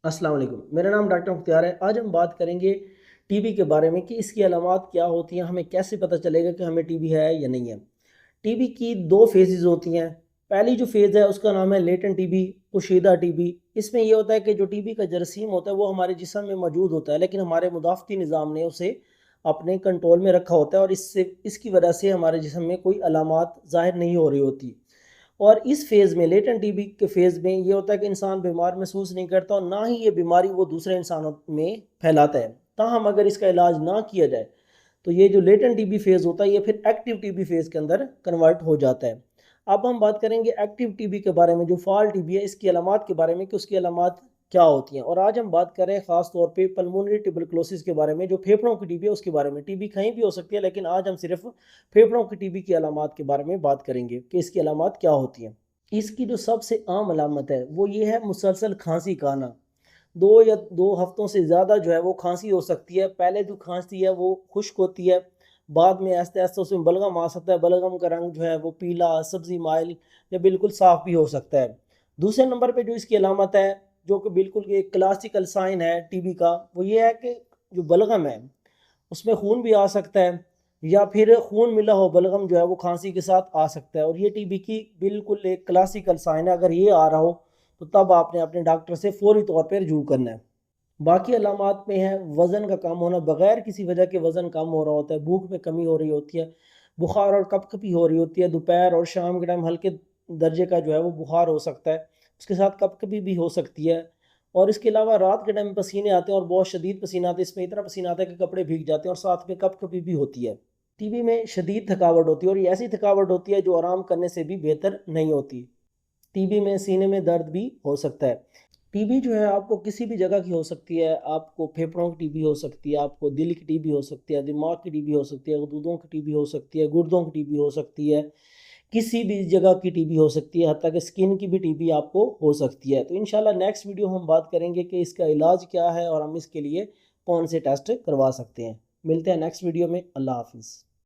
अस्सलाम वालेकुम। मेरा नाम डॉक्टर मुख्तियार है। आज हम बात करेंगे टीबी के बारे में कि इसकी अलामात क्या होती हैं, हमें कैसे पता चलेगा कि हमें टीबी है या नहीं है। टीबी की दो फेजेस होती हैं। पहली जो फेज़ है उसका नाम है लेटेंट टीबी, पोशीदा टीबी। इसमें ये होता है कि जो टीबी का जरासीम होता है वो हमारे जिस्म में मौजूद होता है, लेकिन हमारे मुदाफ़ती निज़ाम ने उसे अपने कंट्रोल में रखा होता है और इसकी वजह से हमारे जिस्म में कोई अलामात ज़ाहिर नहीं हो रही होती। और इस फेज़ में, लेटेंट टीबी के फेज़ में, ये होता है कि इंसान बीमार महसूस नहीं करता और ना ही ये बीमारी वो दूसरे इंसानों में फैलाता है। ताहम अगर इसका इलाज ना किया जाए तो ये जो लेटेंट टीबी फेज़ होता है ये फिर एक्टिव टीबी फेज़ के अंदर कन्वर्ट हो जाता है। अब हम बात करेंगे एक्टिव टीबी के बारे में, जो फाल टीबी है, इसकी अलामात के बारे में कि उसकी अलामात क्या होती हैं। और आज हम बात कर रहे हैं ख़ास तौर पे पल्मोनरी ट्यूबरकुलोसिस के बारे में, जो फेफड़ों की टीबी है उसके बारे में। टीबी कहीं भी हो सकती है, लेकिन आज हम सिर्फ फेफड़ों की टीबी की अलामात के बारे में बात करेंगे कि इसकी अलामात क्या होती हैं। इसकी जो सबसे आम अलामत है वो ये है मुसलसल खांसी का आना। 2 हफ्तों से ज़्यादा जो है वो खांसी हो सकती है। पहले जो खांसी है वो खुश्क होती है, बाद में आहिस्ते आहिस्ते उसमें बलगम आ सकता है। बलगम का रंग जो है वो पीला, सब्ज़ी माइल या बिल्कुल साफ़ भी हो सकता है। दूसरे नंबर पे जो इसकी अलामत है, जो कि बिल्कुल एक क्लासिकल साइन है टीबी का, वो ये है कि जो बलगम है उसमें खून भी आ सकता है, या फिर खून मिला हो बलगम जो है वो खांसी के साथ आ सकता है। और ये टीबी की बिल्कुल एक क्लासिकल साइन है। अगर ये आ रहा हो तो तब आपने अपने डॉक्टर से फौरी तौर पर रजू करना है। बाकी अलामात में है वज़न का कम होना, बग़ैर किसी वजह के वज़न कम हो रहा होता है, भूख में कमी हो रही होती है, बुखार और कपकपी हो रही होती है। दोपहर और शाम के टाइम हल्के दर्जे का जो है वो बुखार हो सकता है, उसके साथ कपकपी भी हो सकती है। और इसके अलावा रात के टाइम पसीने आते हैं और बहुत शदीद पसीना आता है, इसमें इतना पसीना आता है कि कपड़े भीग जाते हैं, और साथ में कपकपी भी होती है। टीबी में शदीद थकावट होती है और ये ऐसी थकावट होती है जो आराम करने से भी बेहतर नहीं होती। टीबी में सीने में दर्द भी हो सकता है। टीबी जो है आपको किसी भी जगह की हो सकती है। आपको फेफड़ों की टीबी हो सकती है, आपको दिल की टीबी हो सकती है, दिमाग की टीबी हो सकती है, गदूदों की टीबी हो सकती है, गुर्दों की टीबी हो सकती है, किसी भी जगह की टीबी हो सकती है, हत्ता कि स्किन की भी टीबी आपको हो सकती है। तो इंशाल्लाह नेक्स्ट वीडियो हम बात करेंगे कि इसका इलाज क्या है और हम इसके लिए कौन से टेस्ट करवा सकते हैं। मिलते हैं नेक्स्ट वीडियो में। अल्लाह हाफिज़।